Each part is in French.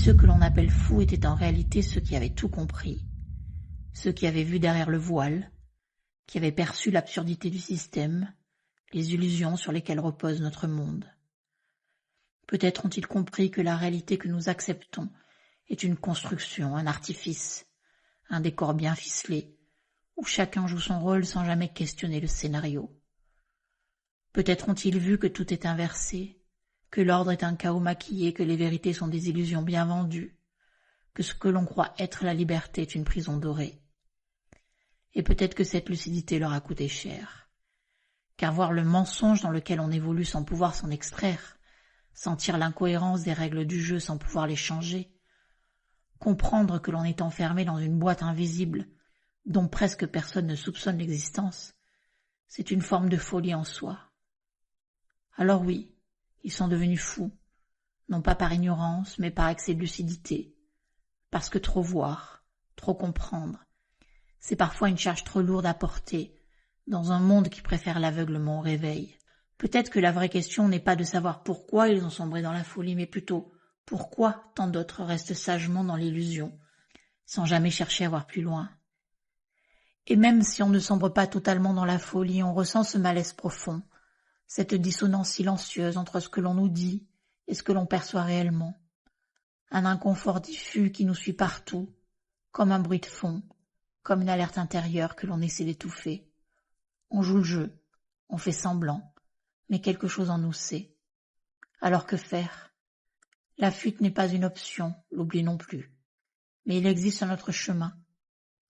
ceux que l'on appelle fous étaient en réalité ceux qui avaient tout compris, ceux qui avaient vu derrière le voile, qui avaient perçu l'absurdité du système, les illusions sur lesquelles repose notre monde. Peut-être ont-ils compris que la réalité que nous acceptons est une construction, un artifice, un décor bien ficelé, où chacun joue son rôle sans jamais questionner le scénario. Peut-être ont-ils vu que tout est inversé, que l'ordre est un chaos maquillé, que les vérités sont des illusions bien vendues, que ce que l'on croit être la liberté est une prison dorée. Et peut-être que cette lucidité leur a coûté cher, car voir le mensonge dans lequel on évolue sans pouvoir s'en extraire, sentir l'incohérence des règles du jeu sans pouvoir les changer, comprendre que l'on est enfermé dans une boîte invisible dont presque personne ne soupçonne l'existence, c'est une forme de folie en soi. Alors oui, ils sont devenus fous, non pas par ignorance, mais par excès de lucidité, parce que trop voir, trop comprendre, c'est parfois une charge trop lourde à porter dans un monde qui préfère l'aveuglement au réveil. Peut-être que la vraie question n'est pas de savoir pourquoi ils ont sombré dans la folie, mais plutôt pourquoi tant d'autres restent sagement dans l'illusion, sans jamais chercher à voir plus loin. Et même si on ne sombre pas totalement dans la folie, on ressent ce malaise profond, cette dissonance silencieuse entre ce que l'on nous dit et ce que l'on perçoit réellement. Un inconfort diffus qui nous suit partout, comme un bruit de fond, comme une alerte intérieure que l'on essaie d'étouffer. On joue le jeu, on fait semblant, mais quelque chose en nous sait. Alors que faire? La fuite n'est pas une option, l'oubli non plus. Mais il existe un autre chemin,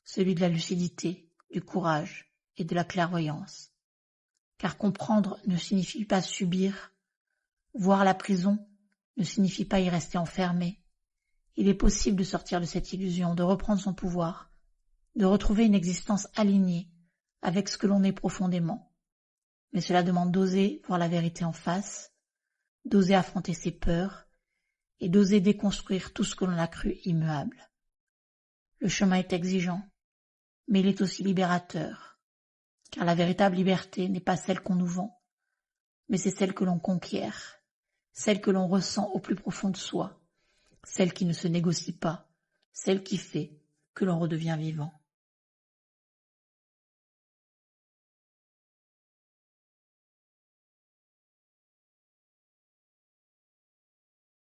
celui de la lucidité, du courage et de la clairvoyance. Car comprendre ne signifie pas subir. Voir la prison ne signifie pas y rester enfermé. Il est possible de sortir de cette illusion, de reprendre son pouvoir, de retrouver une existence alignée avec ce que l'on est profondément. Mais cela demande d'oser voir la vérité en face, d'oser affronter ses peurs et d'oser déconstruire tout ce que l'on a cru immuable. Le chemin est exigeant, mais il est aussi libérateur, car la véritable liberté n'est pas celle qu'on nous vend, mais c'est celle que l'on conquiert, celle que l'on ressent au plus profond de soi, celle qui ne se négocie pas, celle qui fait que l'on redevient vivant.